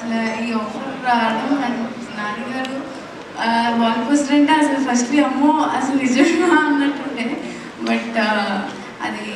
అసలు ఈ ఆఫర్ రావడం అండ్ నాన్నగారు వాల్ పోస్టర్ అంటే అసలు ఫస్ట్లీ అమ్మో అసలు నిజమా అన్నట్టుండే. బట్ అది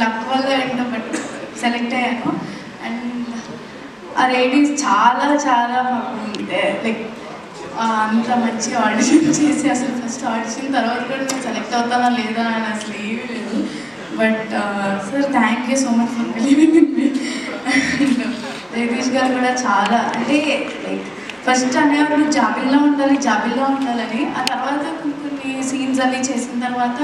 లక్ వల్ల ఏంటో బట్ సెలెక్ట్ అయ్యాను. అండ్ ఆ లేడీస్ చాలా చాలా లైక్ అంత మంచి ఆడిషన్ చేసి అసలు ఫస్ట్ ఆడిషన్ తర్వాత కూడా నేను సెలెక్ట్ అవుతానా లేదా అని అసలు ఏమీ లేదు. But sir thank you so much for believing in me. And Jagadish గారు కూడా చాలా అంటే లైక్ ఫస్ట్ అనేవాళ్ళు జాబిల్లో ఉండాలని, ఆ తర్వాత కొన్ని సీన్స్ అవి చేసిన తర్వాత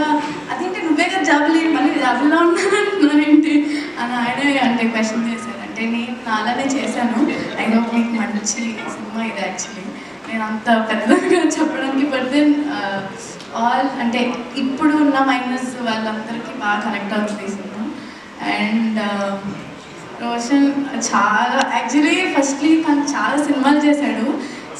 అదేంటి నువ్వే కదా జాబిల్ మళ్ళీ జాబిల్లో ఉన్నానంటున్నానేంటి అని ఆయనే అంటే క్వశ్చన్ చేశారు. అంటే నేను నాలానే చేశాను. ఐ హోప్ మీకు మంచి సినిమా ఇది. యాక్చువల్లీ నేను అంత పెద్దగా చెప్పడానికి బట్ దెన్ ఆల్ అంటే ఇప్పుడు ఉన్న మైనస్ వాళ్ళందరికీ బాగా కనెక్ట్ అవుతుంది ఈ సినిమా. అండ్ రోషన్ చాలా యాక్చువల్లీ ఫస్ట్లీ తను చాలా సినిమాలు చేశాడు.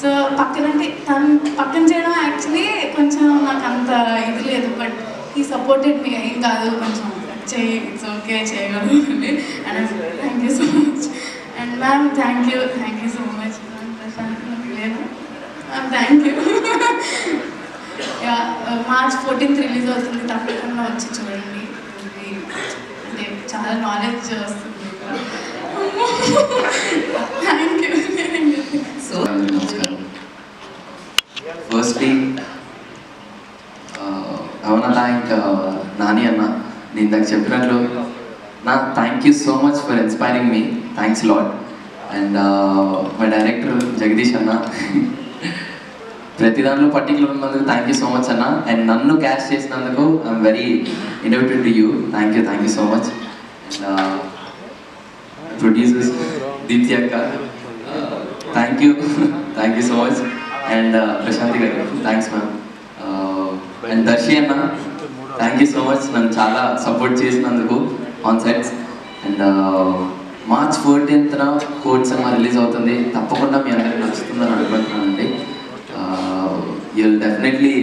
సో తను పక్కన చేయడం యాక్చువల్లీ కొంచెం నాకు అంత ఇది లేదు. బట్ ఈ సపోర్టెడ్ మీ ఏం కాదు కొంచెం చేయి ఇట్స్ ఓకే చేయగలరు అని. And thank you so much. And ma'am thank you so much. Prashanth లేదు ma'am thank you. March 14th release అవుతుంది, తప్పకుండా వచ్చి చూడండి. అంటే చాలా నాలెడ్జ్ వస్తుంది. Thank you. సో నమస్కారం. ఫస్ట్లీ అవునా థ్యాంక్ నాని అన్న. నేను ఇందాక చెప్పినట్లు thank you so much for inspiring me. Thanks lot. And మా డైరెక్టర్ జగదీష్ అన్న ప్రతి దాంట్లో పర్టికులర్ ఉన్నందుకు థ్యాంక్ యూ సో మచ్ అన్న. అండ్ నన్ను క్యాష్ చేసినందుకు I'm very indebted to you. Thank you so much. And producers Deepthi అక్క thank you so much. And Prashanthi garu thanks ma'am. And Darsi అన్న థ్యాంక్ యూ సో మచ్ నన్ను చాలా సపోర్ట్ చేసినందుకు on sets. And March 14th code cinema release అవుతుంది. తప్పకుండా మీ అందరికి నచ్చుతుందని అనుకుంటున్నానండి. యూల్ డెఫినెట్లీ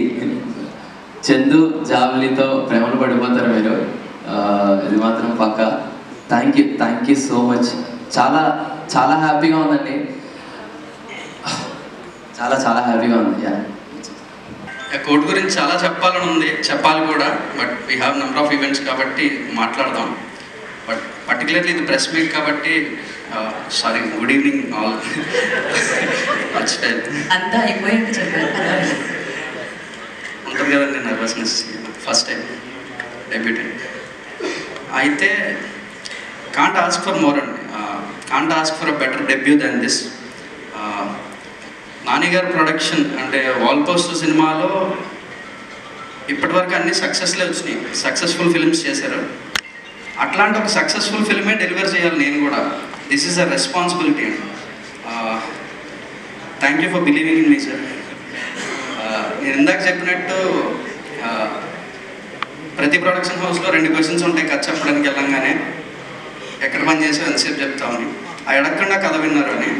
చందు జావ్లీతో ప్రేమలు పడిపోతారు మీరు, ఇది మాత్రం పక్క. Thank you so much. చాలా చాలా హ్యాపీగా ఉందండి. చాలా హ్యాపీగా ఉంది. కోడ్ గురించి చాలా చెప్పాలి కూడా. But we have number of events కాబట్టి మాట్లాడదాం. బట్ పర్టికులర్లీ ఇది ప్రెస్ మీట్ కాబట్టి సారీ గుడ్ ఈవినింగ్ ఆల్. అంతా అయిపోయాక చెప్పారు ఉంటుంది కదండి నర్వస్నెస్. ఫస్ట్ టైం డెబ్యూటెంట్ అయితే కాంట్ ఆస్క్ ఫర్ మోర్ అండి. Can't ask for a better debut than this. Nani గారి ప్రొడక్షన్ అంటే వాల్ పోస్టర్ సినిమాలో ఇప్పటివరకు అన్ని సక్సెస్లే వచ్చినాయి, సక్సెస్ఫుల్ ఫిల్మ్స్ చేశారు. అట్లాంటి ఒక సక్సెస్ఫుల్ ఫిల్మే డెలివర్ చేయాలి నేను కూడా. దిస్ ఈజ్ అ రెస్పాన్సిబిలిటీ అండి. Thank you for believing in me sir. నేను ఇందాక చెప్పినట్టు ప్రతి ప్రొడక్షన్ హౌస్లో 2 క్వశ్చన్స్ ఉంటాయి కథ చెప్పడానికి వెళ్ళంగానే. ఎక్కడ పని చేసావు ఎంతసేపు చెప్తామని, అవి అడగకుండా కథ విన్నారు అని.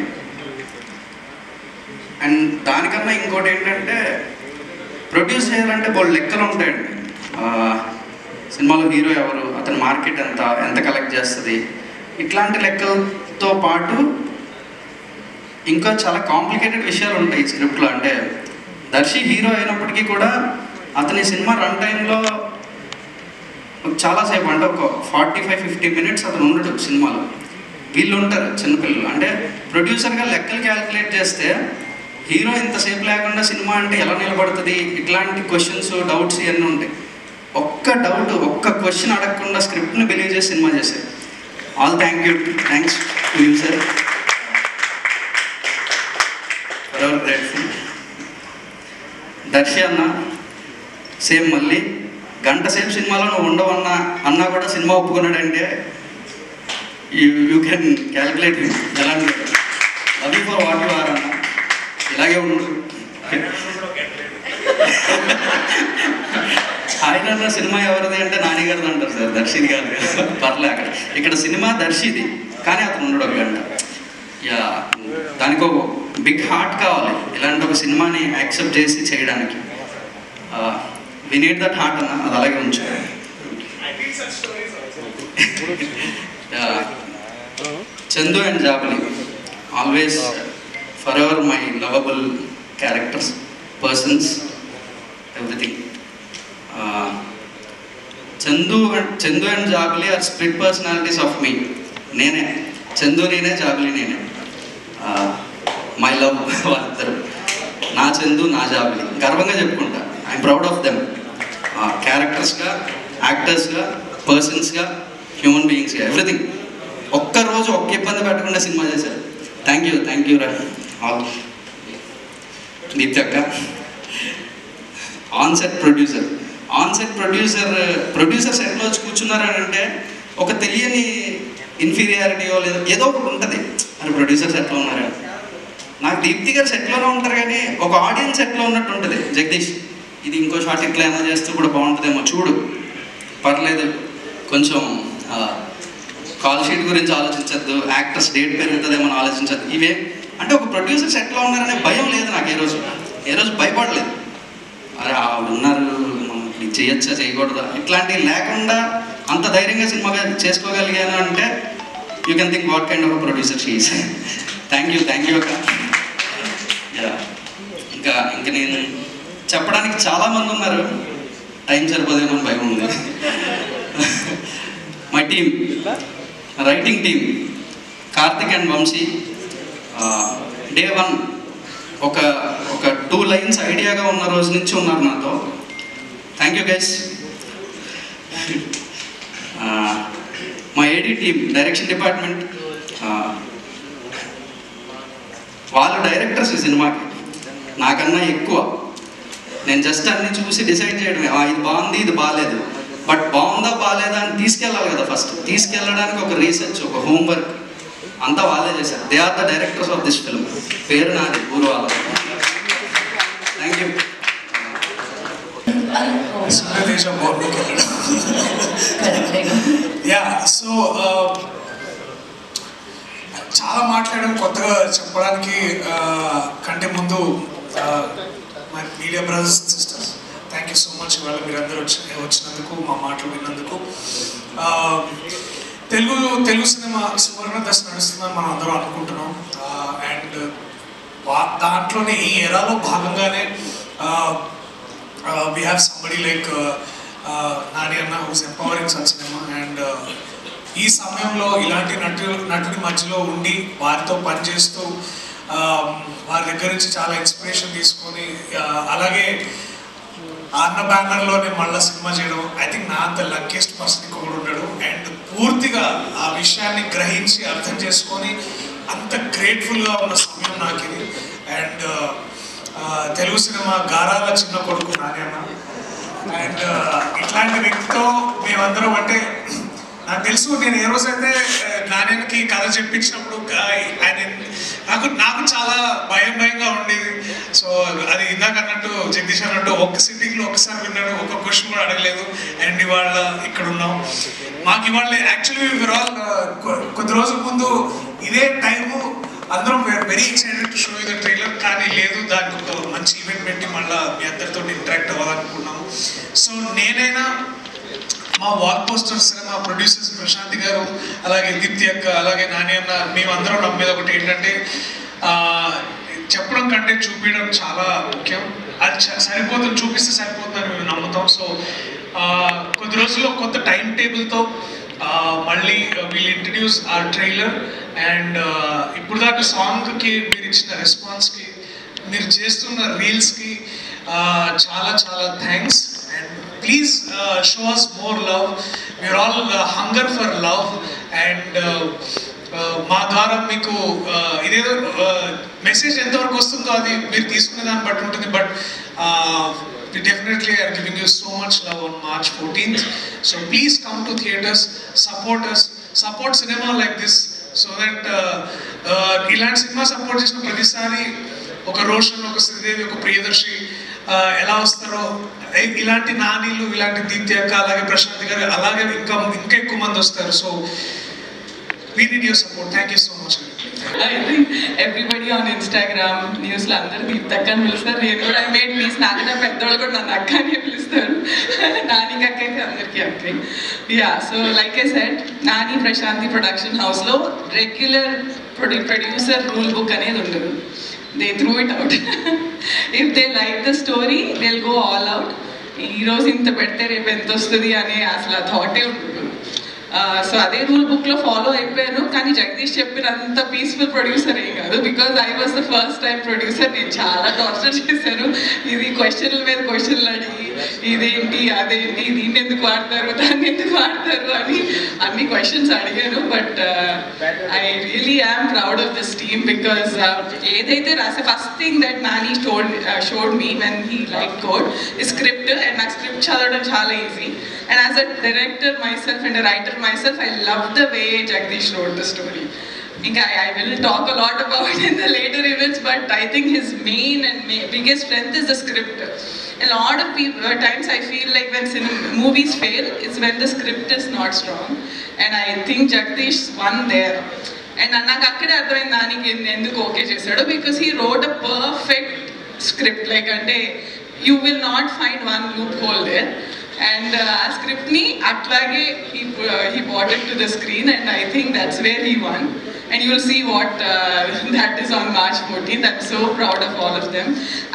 అండ్ దానికన్నా ఇంకోటి ఏంటంటే ప్రొడ్యూస్ చేయాలంటే బోల్డ్ లెక్కలు ఉంటాయండి. సినిమాలో హీరో ఎవరు, అతని మార్కెట్ ఎంత కలెక్ట్ చేస్తుంది, ఇట్లాంటి లెక్కలతో పాటు ఇంకా చాలా కాంప్లికేటెడ్ విషయాలు ఉంటాయి ఈ స్క్రిప్ట్లో. అంటే దర్శి హీరో అయినప్పటికీ కూడా అతని సినిమా రన్ టైంలో చాలాసేపు అంటే ఒక 45-50 minutes అతను ఉండడు సినిమాలో. వీళ్ళు ఉంటారు చిన్నపిల్లలు. అంటే ప్రొడ్యూసర్గా లెక్కలు క్యాల్కులేట్ చేస్తే హీరో ఇంతసేపు లేకుండా సినిమా అంటే ఎలా నిలబడుతుంది, ఇట్లాంటి క్వశ్చన్స్ డౌట్స్ ఇవన్నీ ఉంటాయి. ఒక్క క్వశ్చన్ అడగకుండా స్క్రిప్ట్ని బిలీవ్ చేసి సినిమా చేశారు. All thanks to you sir for our grateful. Darshi అన్న సేమ్ మళ్ళీ గంట సేపు సినిమాలో నువ్వు ఉండవన్నా అన్నా కూడా సినిమా ఒప్పుకున్నాడంటే యూ కెన్ క్యాల్కులేట్ ఎలాంటి love you for what you are అన్న. ఇలాగే ఉండు. ఆయన సినిమా ఎవరిది అంటే నాని గారిది అంటారు సార్, దర్శిది కాదు. పర్లే అక్కడ ఇక్కడ సినిమా దర్శిది కానీ అతను ఉండడు ఒక గంట. యా దానికి ఒక బిగ్ హార్ట్ కావాలి ఇలాంటి ఒక సినిమాని యాక్సెప్ట్ చేసి చేయడానికి. వి నీడ్ దట్ హార్ట్ అన్న, అది అలాగే ఉంచు. Chandu and Jabili always for ever my lovable characters, persons, everything. Chandu and Jabili are split personalities of me. నేనే చందు, నేనే జాబిలి, నేనే. మై లవ్ వాళ్ళిద్దరు, నా చందు, నా జాబిలి. గర్వంగా చెప్పుకుంటా. I'm proud of them. క్యారెక్టర్స్గా, యాక్టర్స్గా, పర్సన్స్గా, హ్యూమన్ బీయింగ్స్గా, ఎవ్రీథింగ్. ఒక్కరోజు ఒక్క ఇబ్బంది పెట్టకుండా సినిమా చేశారు. థ్యాంక్ యూ రా ఆల్. దీప్తి అక్క, ఆన్ సెట్ ప్రొడ్యూసర్ సెట్లో వచ్చి కూర్చున్నారని అంటే ఒక తెలియని ఇన్ఫీరియారిటీయో లేదో ఏదో ఒకటి ఉంటుంది. మరి ప్రొడ్యూసర్ సెట్లో ఉన్నారా? నాకు దీప్తి గారు సెట్లోనే ఉంటారు కానీ ఒక ఆడియన్స్ సెట్లో ఉన్నట్టు ఉంటుంది. జగదీష్, ఇది ఇంకో షాట్ ఇట్లా ఏమైనా చేస్తూ కూడా బాగుంటుందేమో చూడు, పర్లేదు, కొంచెం కాల్ షీట్ గురించి ఆలోచించద్దు, యాక్టర్స్ డేట్ పెరుగుతుందేమో ఆలోచించద్దు. ఇవే అంటే ఒక ప్రొడ్యూసర్ సెట్లో ఉన్నారనే భయం లేదు నాకు. ఏ రోజు భయపడలేదు. అరే ఆవిడ ఉన్నారు, మనం ఇది చేయొచ్చా చేయకూడదా ఇట్లాంటివి లేకుండా అంత ధైర్యంగా సినిమా చేసుకోగలిగాను అంటే you can think what kind of producer she is. Thank you అక్క. ఇంకా నేను చెప్పడానికి చాలామంది ఉన్నారు, టైం సరిపోదేమో అని భయం ఉంది. My team, writing team, Karthik and Vamsi. Day 1 ఒక 2 లైన్స్ ఐడియాగా ఉన్న రోజు నుంచి ఉన్నారు నాతో. Thank you guys. మా ఏడీ టీమ్, డైరెక్షన్ డిపార్ట్మెంట్, వాళ్ళు డైరెక్టర్స్ ఈ సినిమాకి నాకన్నా ఎక్కువ. నేను జస్ట్ అన్ని చూసి డిసైడ్ చేయడమే, ఇది బాగుంది, ఇది బాగాలేదు. బట్ బాగుందా బాగాలేదా అని తీసుకెళ్ళాలి కదా. ఫస్ట్ తీసుకెళ్ళడానికి ఒక రీసెర్చ్, ఒక హోంవర్క్ అంతా వాళ్ళే చేశారు. They are the directors of this film. పేరు నాది, ఊరు వాళ్ళ. Thank you. సో చాలా మాట్లాడడం, కొత్తగా చెప్పడానికి కంటే ముందు my media brothers and sisters, thank you so much. ఇవాళ మీరందరూ వచ్చినందుకు, మా మాటలు విన్నందుకు. తెలుగు సినిమా సువర్ణ దశ నడుస్తుందని మనం అందరం అనుకుంటున్నాం. అండ్ దాంట్లోనే ఈ ఎరాలో భాగంగానే we have somebody like Nadi Anna who's empowering such cinema. And ఈ సమయంలో ఇలాంటి నటుడి మధ్యలో ఉండి వారితో పనిచేస్తూ వారి దగ్గర నుంచి చాలా ఇన్స్పిరేషన్ తీసుకొని, అలాగే అన్న బ్యానర్లోనే మళ్ళీ సినిమా చేయడం, ఐ థింక్ నా అంత లక్కీయెస్ట్ పర్సన్ ఇంకొకడు ఉన్నాడు. అండ్ పూర్తిగా ఆ విషయాన్ని గ్రహించి అర్థం చేసుకొని అంత గ్రేట్ఫుల్గా ఉన్న సమయం నాకు ఇది. అండ్ తెలుగు సినిమా గారాల చిన్న కొడుకు నాని అన్న. అండ్ ఇట్లాంటి వ్యక్తితో మేమందరం, అంటే నాకు తెలుసు, నేను ఏ రోజైతే నానికి కథ చెప్పించినప్పుడు నాకు చాలా భయంగా ఉండేది. సో అది ఇందాక అన్నట్టు, జగదీష్ అన్నట్టు, ఒక్క సిట్టింగ్లో ఒకసారి విన్నాడు, ఒక్క క్వశ్చన్ కూడా అడగలేదు. అండ్ ఇవాళ ఇక్కడ ఉన్నాం. మాకు ఇవాళ యాక్చువల్లీ కొద్ది రోజుల ముందు ఇదే టైము అందరం very excited to show the trailer, కానీ లేదు, దానికి ఒక మంచి ఈవెంట్ పెట్టి మళ్ళీ మీ అందరితో ఇంటరాక్ట్ అవ్వాలనుకున్నాము. సో నేనైనా మా wall poster cinema producers Prashanti గారు, అలాగే దీప్తి అక్క, అలాగే నాని అన్న, మేమందరం నమ్మేది ఒకటి ఏంటంటే, చెప్పడం కంటే చూపించడం చాలా ముఖ్యం. అది సరిపోతుంది, చూపిస్తే సరిపోతుందని మేము నమ్ముతాం. సో కొద్ది రోజుల్లో కొత్త టైం టేబుల్తో మళ్ళీ we'll introduce our trailer. And ఇప్పుడు దాకా సాంగ్కి మీరు ఇచ్చిన రెస్పాన్స్కి, మీరు చేస్తున్న రీల్స్కి చాలా thanks. And please show us more love. we're all hunger for love. And మా ద్వారా మీకు ఇదేదో మెసేజ్ ఎంతవరకు వస్తుందో అది మీరు తీసుకునే దాన్ని బట్టి ఉంటుంది. But we definitely are giving you so much love on March 14th. So please come to theaters, support us, support cinema like this, so that ఇలాంటి సినిమా సపోర్ట్ చేసిన ప్రతిసారి ఒక రోషన్, ఒక శ్రీదేవి, ఒక ప్రియదర్శి ఎలా వస్తారో, ఇలాంటి నానీలు, ఇలాంటి దీప్తి అక్క, అలాగే ప్రశాంతి గారు, అలాగే ఇంకా ఎక్కువ మంది వస్తారు. So We need your support. Thank you so much. I think everybody on Instagram, news lo andaru Deepthakka ani pilustaru. Nenu kuda I made peace. Naakana peddolu kuda nannu akka ani pilustaru. Nani kakka aithe andarki akka. Yeah, so like I said, Nani Prashanti production house lo regular producer rule book anedi undadu. They threw it out. If they like the story, they'll go all out. ఈ రోజు ఇంత పెడితే రేపు ఎంత వస్తుంది అనే అసలు ఆ థాటే ఉంటుంది. సో అదే రూల్ బుక్లో ఫాలో అయిపోయాను. కానీ జగదీష్ చెప్పినంత పీస్ఫుల్ ప్రొడ్యూసర్ ఏం కాదు. Because I was the first time producer. నేను చాలా టార్చర్ చేశాను. ఇది క్వశ్చన్ల మీద క్వశ్చన్లు అడిగి ఇదేంటి అదేంటి దీన్ని ఎందుకు వాడతారు దాన్ని ఎందుకు వాడతారు అని అన్ని క్వశ్చన్స్ అడిగాను. But I really yam proud of this team because ఏదైతే రాసే first thing that Nani showed me when he like code ఈ స్క్రిప్ట్. అండ్ నాకు స్క్రిప్ట్ చదవడం చాలా easy. And as a director myself and a writer myself, I love the way Jagdish wrote the story. I will talk a lot about it in the later events, but I think his main and biggest strength is the script. A lot of times I feel like when movies fail, it's when the script is not strong. And I think Jagdish won there. And నాకు అక్కడే అర్థమైంది దానికి ఎందుకు okay చేశాడు. Because he wrote a perfect script. Like అంటే you will not find one loop hole there. And ఆ స్క్రిప్ట్ని అట్లాగే he brought it to the screen, and I think that's where he won. And you will see what that is on March 14th. I'm so proud of all of them.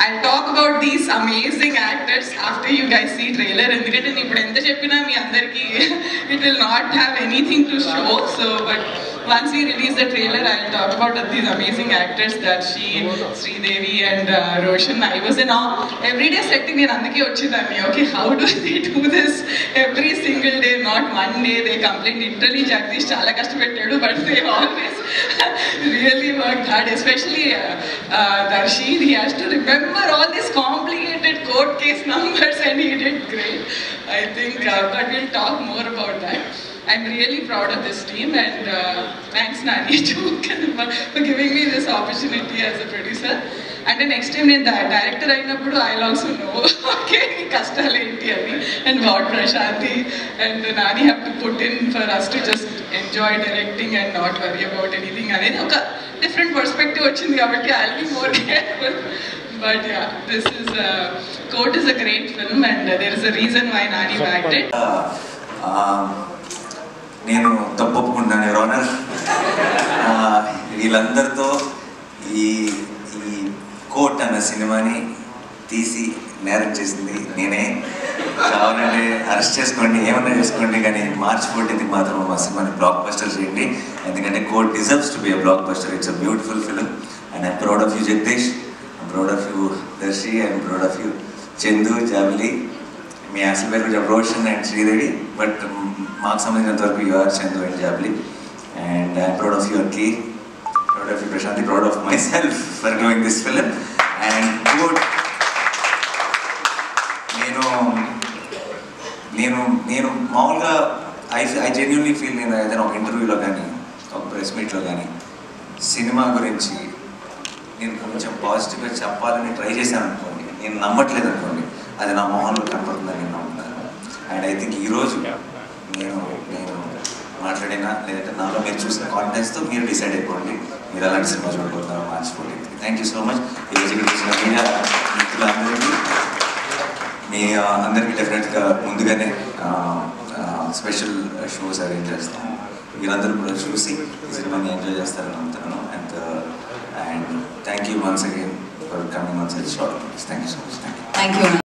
I'll talk about these amazing actors after you guys see trailer. ఎందుకంటే నేను ఇప్పుడు ఎంత చెప్పినా మీ అందరికీ it will not have anything to show. So but once we release the trailer, I'll talk about these amazing actors, Darshi, Sridevi and Roshan. I was in awe. Every day setting నేను అందుకే వచ్చేదాన్ని. Okay, how do they do this every single day? Not one day they complain. Literally Jagdish చాలా కష్టపెట్టాడు, but they always really worked hard. Especially Darshi, he has to remember all these complicated court case numbers, and he did great. I think, but we'll talk more about that. I'm really proud of this team, and thanks Nani for giving me this opportunity as a producer. And the next time నేను director అయినప్పుడు I'll also know okay కష్టాలు ఏంటి అని, and what Prashanti and Nani have to put in for us to just enjoy directing and not worry about anything అనేది ఒక different perspective వచ్చింది కాబట్టి I'll be more careful. But yeah, this is Court is a great film, and there is a reason why Nani backed it. నేను తప్పొప్పుకుంటాను యోనర్. వీళ్ళందరితో ఈ court అన్న సినిమాని తీసి నేరం చేసింది నేనే. కావాలంటే అరెస్ట్ చేసుకోండి, ఏమన్నా చేసుకోండి, కానీ March 14th మాత్రం మా సినిమాని బ్లాక్ బస్టర్ చేయండి. ఎందుకంటే Court deserves to be a blockbuster. It's a beautiful film, and I'm proud of you Jagadeesh, I'm proud of you Darshi, I'm proud of you Chandu, Jabili. మీ అసలు పేరు కొంచెం రోషన్ అండ్ శ్రీదేవి, బట్ మాకు సంబంధించినంత వరకు you're Chandu and Jabili. And I'm proud of you Akki, proud of you Prashanthi, proud of myself for doing this film. And good, నేను మామూలుగా I genuinely feel, నేను ఏదైనా ఒక ఇంటర్వ్యూలో కానీ ఒక ప్రెస్ మీట్లో కానీ సినిమా గురించి నేను కొంచెం పాజిటివ్గా చెప్పాలని ట్రై చేశాను అనుకోండి, నేను నమ్మట్లేదు అనుకోండి, అది నా మొహంలో కనపడుతుందని నేను నమ్ముతాను. అండ్ ఐ థింక్ ఈరోజు నేను మాట్లాడినా లేదంటే నాలో మీరు చూసిన కాన్ఫిడెన్స్తో మీరు డిసైడ్ అయిపోండి మీరు అలాంటి సినిమా చూడబోతున్నారు March 14th. Thank you so much. ఈరోజు ఇక్కడ వచ్చిన మీడియా మిత్రులందరికీ, మీ అందరికీ డెఫినెట్గా ముందుగానే స్పెషల్ షోస్ అరేంజ్ చేస్తాము. మీరందరూ కూడా చూసి ఈ సినిమాని ఎంజాయ్ చేస్తారని నమ్ముతున్నాను. And thank you once again for coming on such short. Thank you so much. Thank you.